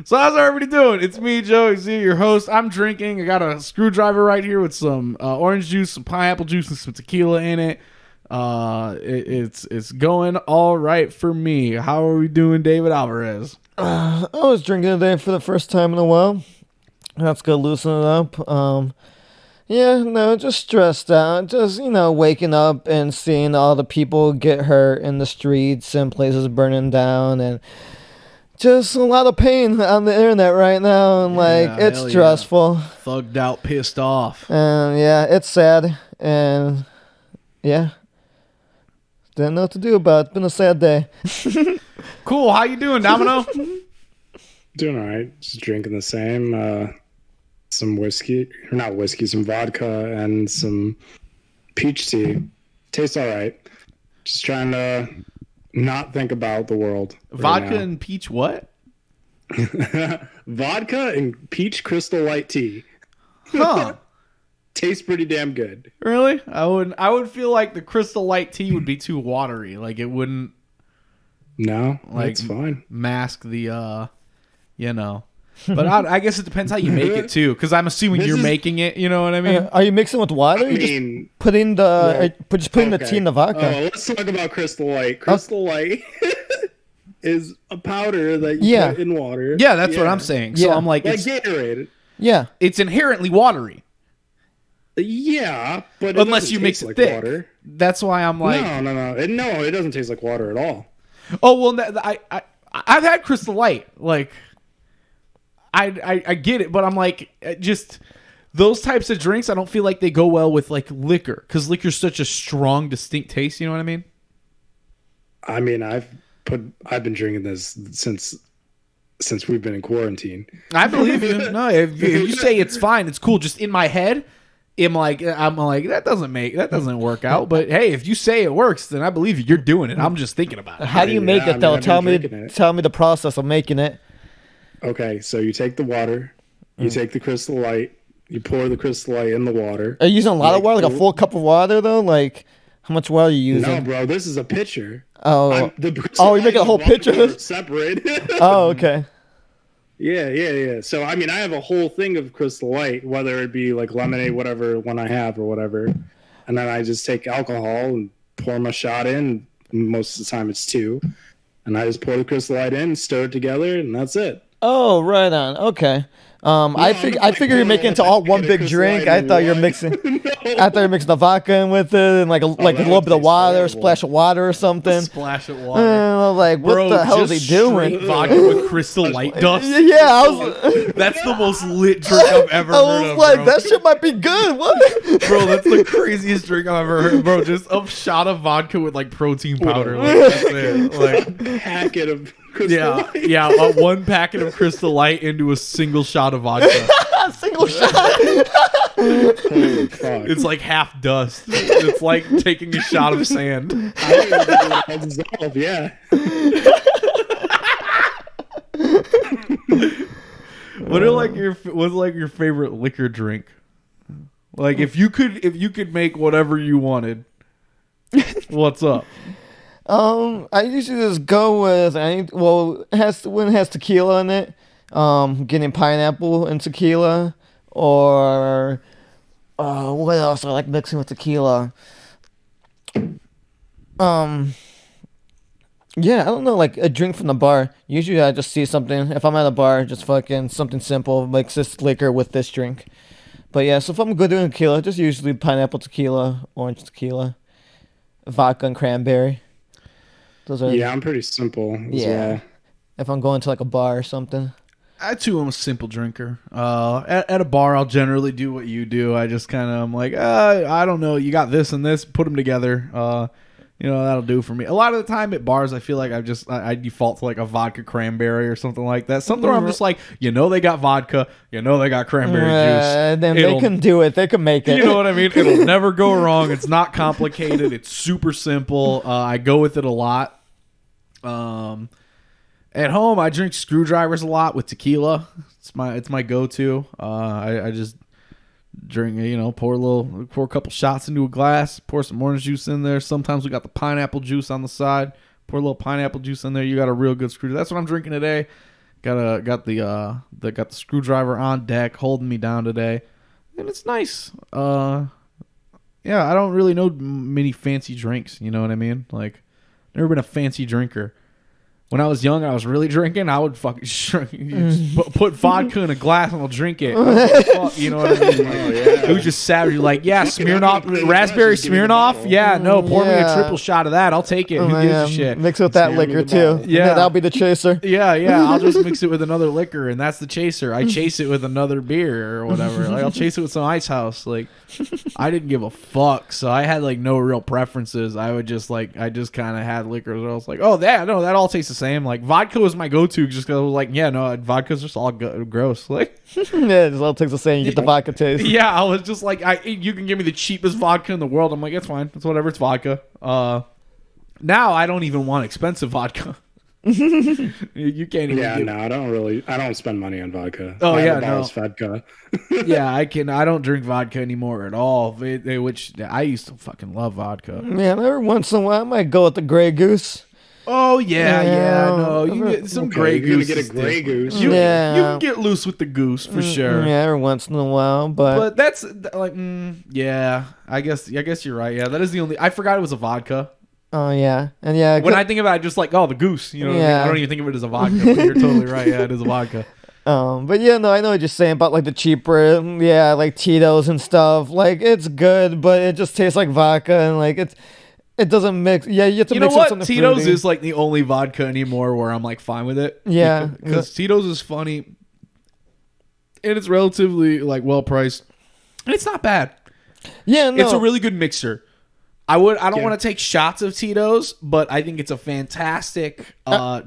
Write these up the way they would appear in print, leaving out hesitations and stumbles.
So how's everybody doing? It's me, Joey Z, your host. I'm drinking. I got a screwdriver right here with some orange juice, some pineapple juice, and some tequila in it. It's going all right for me. How are we doing, David Alvarez? I was drinking today for the first time in a while. That's good, loosen it up. Just stressed out. Just, waking up and seeing all the people get hurt in the streets and places burning down, and just a lot of pain on the internet right now. And it's stressful. Yeah. Thugged out, pissed off. And it's sad. And didn't know what to do about it. It's been a sad day. Cool. How you doing, Domino? Doing all right. Just drinking the same. Some some vodka and some peach tea. Tastes all right. Just trying to not think about the world. Vodka and peach what? Vodka and peach crystal light tea. Huh. Tastes pretty damn good. Really? I would feel like the crystal light tea would be too watery. Like it wouldn't. No, it's fine. Mask the, But I guess it depends how you make it too, because I'm assuming you're making it. You know what I mean? Are you mixing with water? Just putting the tea in the vodka. Let's talk about Crystal Light. Crystal Light is a powder that you put in water. Yeah, that's what I'm saying. So I'm like Gatorade. Yeah, it's inherently watery. Yeah, but unless you mix it thick. Water. That's why I'm like, no, it doesn't taste like water at all. Oh well, I've had Crystal Light. Like, I get it, but I'm like, just those types of drinks, I don't feel like they go well with like liquor, because liquor's such a strong, distinct taste. You know what I mean? I mean, I've been drinking this since we've been in quarantine. I believe you. No, if you say it's fine, it's cool. Just in my head, I'm like that doesn't work out. But hey, if you say it works, then I believe you. You're doing it. I'm just thinking about it. How do you make it though? Tell me the process of making it. Okay, so you take the water, you take the Crystal Light, you pour the Crystal Light in the water. Are you using a lot of water, like a full cup of water though? Like, how much water are you using? No, bro, this is a pitcher. Oh, you're making a whole pitcher? Separated. Oh, okay. Yeah. So, I mean, I have a whole thing of Crystal Light, whether it be like lemonade, whatever one I have or whatever. And then I just take alcohol and pour my shot in. Most of the time it's 2. And I just pour the Crystal Light in, stir it together, and that's it. Oh, right on. Okay. I figure you're making it into all one big drink. I thought you're mixing. I thought you're mixing the vodka in with it, and like a little bit of water, a splash of water or something. A splash of water. What the hell is he doing? Vodka with Crystal Light dust. Yeah, that's the most lit drink I've ever heard of. I was like, that shit might be good. What? Bro, that's the craziest drink I've ever heard. Bro, just a shot of vodka with like protein powder. Like, that's it. Like a packet of Crystal Light. Yeah, 1 packet of Crystal Light into a single shot of vodka. Single shot. Holy fuck. It's like half dust. It's like taking a shot of sand. I don't even think it dissolve. Yeah. What's like your favorite liquor drink? Like if you could make whatever you wanted, what's up? I usually just go with when it has tequila in it. Getting pineapple and tequila, or what else I like mixing with tequila. I don't know, like a drink from the bar. Usually I just see something. If I'm at a bar, just fucking something simple, mix this liquor with this drink. But yeah, so if I'm good doing tequila, just usually pineapple tequila, orange tequila, vodka and cranberry. Those are I'm pretty simple as well. If I'm going to like a bar or something. I too am a simple drinker. At a bar, I'll generally do what you do. I just kind of, I'm like, I don't know. You got this and this. Put them together. That'll do for me. A lot of the time at bars, I feel like I default to like a vodka cranberry or something like that. Something where I'm just like, they got vodka. They got cranberry juice. Then they can do it. They can make it. You know what I mean? It'll never go wrong. It's not complicated. It's super simple. I go with it a lot. At home, I drink screwdrivers a lot with tequila. It's my go-to. I just drink, pour a couple shots into a glass, pour some orange juice in there. Sometimes we got the pineapple juice on the side. Pour a little pineapple juice in there. You got a real good screwdriver. That's what I'm drinking today. Got the screwdriver on deck, holding me down today, and it's nice. Yeah, I don't really know many fancy drinks. You know what I mean? Like, never been a fancy drinker. When I was young, I was really drinking. I would fucking put vodka in a glass and I'll drink it. You know what I mean? Like, it was just savage. You're like, yeah, Smirnoff, raspberry Smirnoff. Yeah, no, pour me a triple shot of that. I'll take it. Who gives a shit? Mix it with that liquor too. Yeah, that'll be the chaser. Yeah. I'll just mix it with another liquor, and that's the chaser. I chase it with another beer or whatever. Like, I'll chase it with some Ice House. Like, I didn't give a fuck, so I had like no real preferences. I just kind of had liquors. I was like, oh, that all tastes the same. Like, vodka was my go-to just because I was like, yeah, no, vodka's just all gross. Like, yeah, it all tastes the same. You get the vodka taste. Yeah, I was just like, you can give me the cheapest vodka in the world. I'm like, it's fine. It's whatever. It's vodka. Now I don't even want expensive vodka. You can't even. Yeah, no, I don't spend money on vodka. Oh yeah, no. Vodka. Yeah, I don't drink vodka anymore at all. Which I used to fucking love vodka. Yeah, every once in a while I might go with the Grey Goose. Oh yeah. No, you can get some Grey Goose. You can get a Grey Goose. You can get loose with the goose for sure. Yeah, every once in a while, but that's like, yeah. I guess you're right. Yeah, that is the only. I forgot it was a vodka. Oh yeah, and yeah. When I think of it, I just like, oh, the goose. You know, what I mean? I don't even think of it as a vodka. But you're totally right. Yeah, it is a vodka. But yeah, no, I know what you're saying about like the cheaper, like Tito's and stuff. Like, it's good, but it just tastes like vodka, and like it doesn't mix. Yeah, you have to mix up something Tito's fruity. is like the only vodka anymore where I'm like fine with it. Yeah, because Tito's is funny, and it's relatively like well priced, and it's not bad. Yeah, no, it's a really good mixer. I don't want to take shots of Tito's, but I think it's a fantastic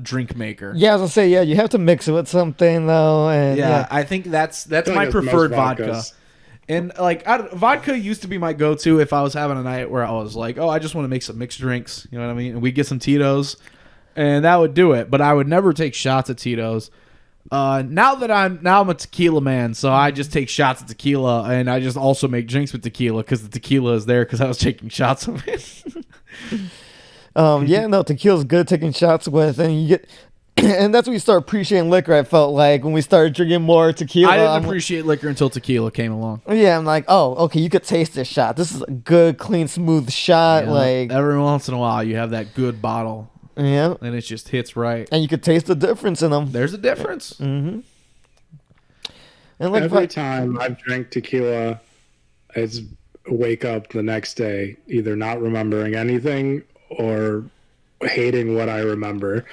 drink maker. Yeah, I was gonna say, you have to mix it with something though, and I think that's my preferred vodka. And like, vodka used to be my go-to if I was having a night where I was like, oh, I just want to make some mixed drinks. You know what I mean? And we'd get some Tito's, and that would do it. But I would never take shots of Tito's. Now I'm a tequila man, so I just take shots of tequila, and I just also make drinks with tequila because the tequila is there because I was taking shots of it. Yeah, no, tequila's good taking shots with, and you get. And that's when you start appreciating liquor. I felt like when we started drinking more tequila. I didn't appreciate liquor until tequila came along. Yeah, I'm like, oh, okay, you could taste this shot. This is a good, clean, smooth shot. Like, every once in a while, you have that good bottle. Yeah, and it just hits right, and you could taste the difference in them. There's a difference. Mm-hmm. And like every time I've drank tequila, it's wake up the next day either not remembering anything or hating what I remember.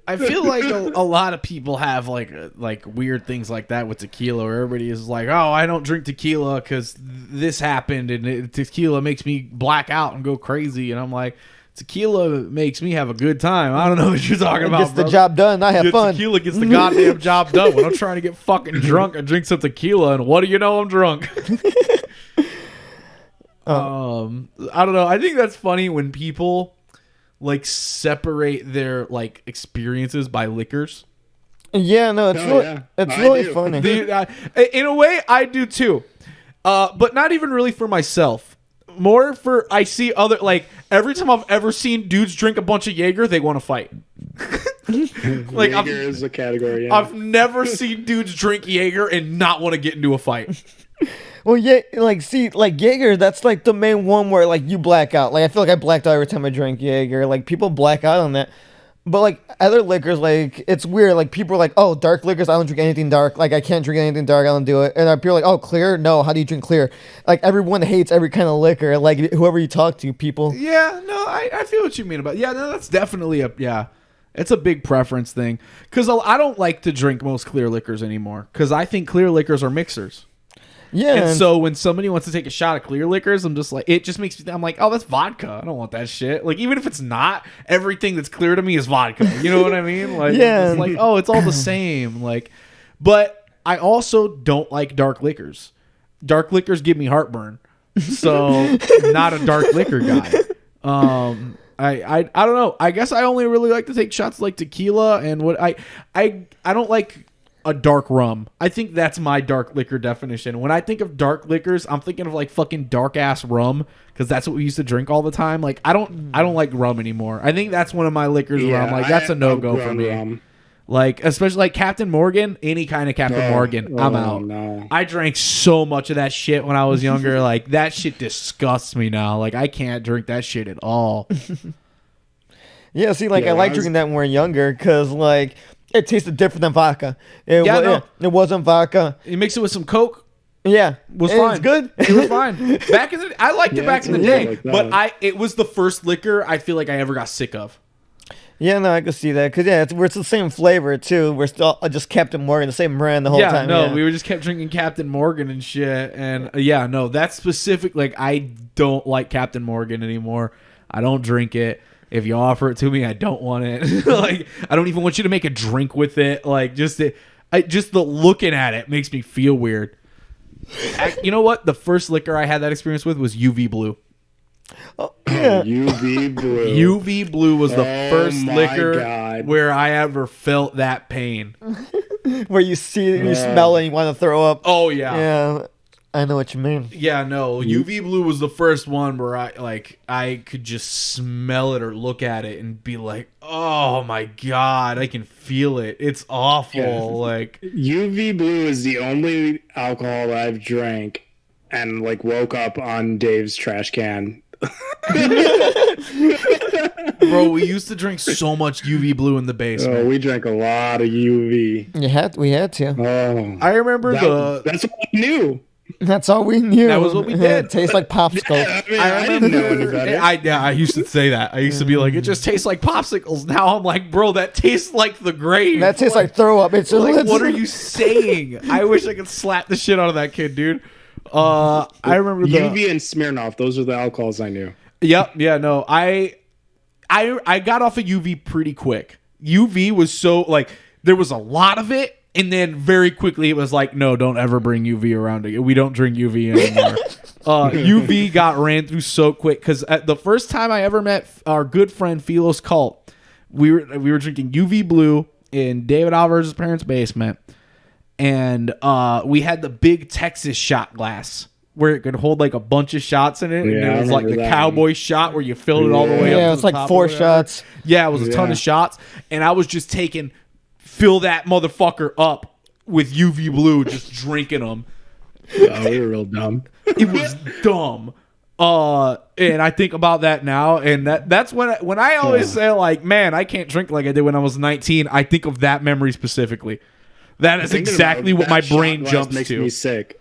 I feel like a lot of people have like weird things like that with tequila, where everybody is like, oh, I don't drink tequila because this happened, and tequila makes me black out and go crazy, and I'm like, tequila makes me have a good time. I don't know what you're talking about. Gets the job done. I have fun. Tequila gets the goddamn job done. When I'm trying to get fucking drunk, I drink some tequila, and what do you know? I'm drunk. I don't know. I think that's funny when people like separate their like experiences by liquors. Yeah, no, it's really funny. In a way, I do too, but not even really for myself. More for I see other, like, every time I've ever seen dudes drink a bunch of Jaeger, they want to fight. Like, Jaeger is a category. Yeah. I've never seen dudes drink Jaeger and not want to get into a fight. Well, yeah, like, see, like, Jaeger, that's, like, the main one where, like, you black out. Like, I feel like I blacked out every time I drink Jaeger. Like, people black out on that. But, like, other liquors, like, it's weird. Like, people are like, oh, dark liquors, I don't drink anything dark. Like, I can't drink anything dark, I don't do it. And people are like, oh, clear? No, how do you drink clear? Like, everyone hates every kind of liquor. Like, whoever you talk to, people. Yeah, no, I feel what you mean about it. Yeah, no, that's definitely it's a big preference thing. Because I don't like to drink most clear liquors anymore. Because I think clear liquors are mixers. Yeah. And so when somebody wants to take a shot of clear liquors, I'm just like, it just makes me, I'm like, oh, that's vodka. I don't want that shit. Like, even if it's not, everything that's clear to me is vodka. You know what I mean? Like, yeah. It's like, oh, it's all the same. Like, but I also don't like dark liquors. Dark liquors give me heartburn. So not a dark liquor guy. I don't know. I guess I only really like to take shots like tequila and what I don't like a dark rum. I think that's my dark liquor definition. When I think of dark liquors, I'm thinking of like fucking dark ass rum because that's what we used to drink all the time. Like I don't like rum anymore. I think that's one of my liquors where I'm like, that's a no go for me. Like, especially like Captain Morgan, any kind of Captain Morgan, I'm out. No. I drank so much of that shit when I was younger. Like, that shit disgusts me now. Like, I can't drink that shit at all. Yeah, see, like, Yeah, I like I was- drinking that when we're younger because, like, it tasted different than vodka. It no. it wasn't vodka. You mix it with some Coke, Yeah. was and fine. It's good. It was fine. Back in the, I liked it Yeah, back in the it's day, like that. but it was the first liquor I feel like I ever got sick of. Yeah, no, I can see that. Because, yeah, it's the same flavor, too. We're still just Captain Morgan, the same brand the whole Yeah, time. no, Yeah. we were just kept drinking Captain Morgan and shit. And yeah, no, that's specific. Like, I don't like Captain Morgan anymore. I don't drink it. If you offer it to me, I don't want it. Like, I don't even want you to make a drink with it. Like, just the looking at it makes me feel weird. You know what? The first liquor I had that experience with was UV Blue. Yeah. UV blue. UV Blue was the Oh first my liquor God. where I ever felt that pain. Where you see it, you smell it, and you want to throw up. Oh yeah. Yeah, I know what you mean. Yeah, no. UV Blue was the first one where I could just smell it or look at it and be like, "Oh my god, I can feel it. It's awful." Yeah. Like, UV blue is the only alcohol that I've drank and like woke up on Dave's trash can. bro, we used to drink so much UV Blue in the basement. Oh, we drank a lot of UV. We had to. Oh, I remember that's what I knew. That's all we knew. That was what we did. It tastes like popsicle. I mean, I didn't know any better. I used to say that. I used to be like, it just tastes like popsicles. Now I'm like, bro, that tastes like the grave. That tastes like throw up. It's like, it's- what are you saying? I wish I could slap the shit out of that kid, dude. I remember the UV and Smirnoff. Those are the alcohols I knew. Yep. Yeah. No. I got off of UV pretty quick. UV was so like there was a lot of it, and then very quickly it was like, no, don't ever bring UV around again. We don't drink UV anymore. UV got ran through so quick because the first time I ever met our good friend Philos Cult, we were drinking UV Blue in David Alvarez's parents' basement, and we had the big Texas shot glass where it could hold like a bunch of shots in it, and Yeah, it I was like the remember that cowboy shot where you filled it all the way up. Yeah, to it's the like top 4 or whatever. shots. Yeah, it was a ton Yeah. of shots, and I was just fill that motherfucker up with UV Blue, just drinking them. Oh, we were real dumb. It was dumb. And I think about that now, and that's when I always say like, man, I can't drink like I did when I was 19. I think of that memory specifically. That is Thinking exactly about what my that shot brain glass jumps makes to. me sick.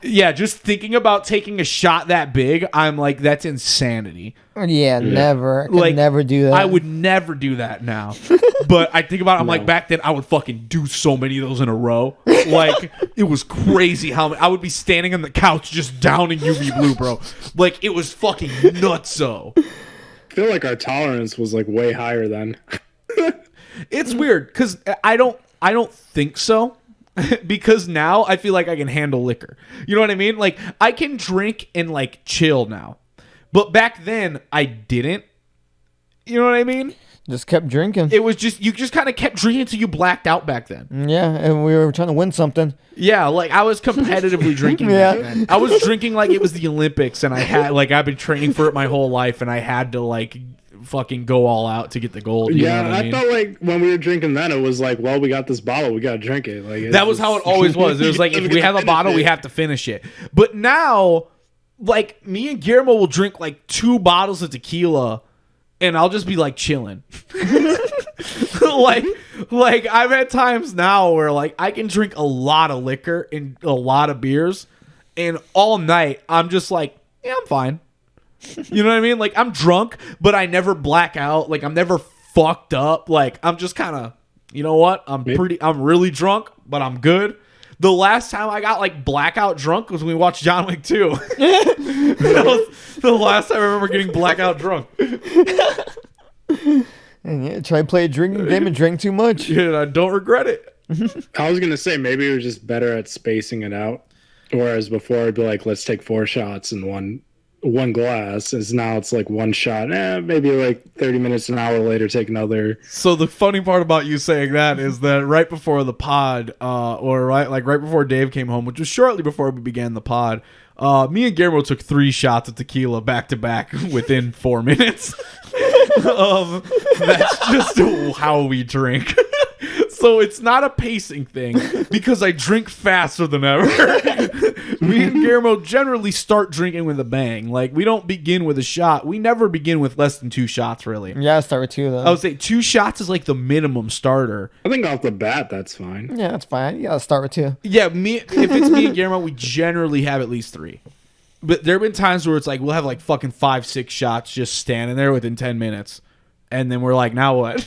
Yeah, just thinking about taking a shot that big, I'm like, that's insanity. Yeah, never. I could Like, never do that. I would never do that now. But I think about it, I'm like, back then I would fucking do so many of those in a row. Like, it was crazy how I would be standing on the couch just downing UV Blue, bro. Like, it was fucking nutso. I feel like our tolerance was like way higher then. It's weird because I don't think so. Because now I feel like I can handle liquor. You know what I mean? Like, I can drink and like chill now. But back then I didn't. You know what I mean? Just kept drinking. It was just, you just kind of kept drinking until you blacked out back then. Yeah, and we were trying to win something. Yeah, like I was competitively drinking. Yeah. Back then. I was drinking like it was the Olympics, and I had like I've been training for it my whole life, and I had to like fucking go all out to get the gold. You Yeah, know what I mean? felt like when we were drinking then, it was like, well, we got this bottle, we gotta drink it. Like That was how it always was. It was like, if we have a bottle, we have to finish it. But now, like, me and Guillermo will drink like 2 bottles of tequila, and I'll just be like chilling. like I've had times now where like I can drink a lot of liquor and a lot of beers, and all night I'm just like, yeah, I'm fine. You know what I mean? Like, I'm drunk, but I never black out. Like, I'm never fucked up. Like, I'm just kind of, you know what? I'm really drunk, but I'm good. The last time I got like blackout drunk was when we watched John Wick 2. That was the last time I remember getting blackout drunk. And yeah, try to play a drinking game and drink too much. And I don't regret it. I was gonna say maybe we were just better at spacing it out. Whereas before it'd be like, let's take 4 shots in one glass. Is now it's like 1 shot. Maybe like 30 minutes, an hour later, take another. So the funny part about you saying that is that right before the pod, right before Dave came home, which was shortly before we began the pod, me and Guillermo took 3 shots of tequila back to back within 4 minutes. That's just how we drink. So it's not a pacing thing because I drink faster than ever. Me and Guillermo generally start drinking with a bang. Like, we don't begin with a shot. We never begin with less than 2 shots, really. Yeah, I start with 2 though. I would say 2 shots is like the minimum starter. I think off the bat, that's fine. Yeah, that's fine. You gotta start with 2. Yeah, if it's me and Guillermo, we generally have at least 3. But there have been times where it's like we'll have like fucking 5, 6 shots just standing there within 10 minutes. And then we're like, now what?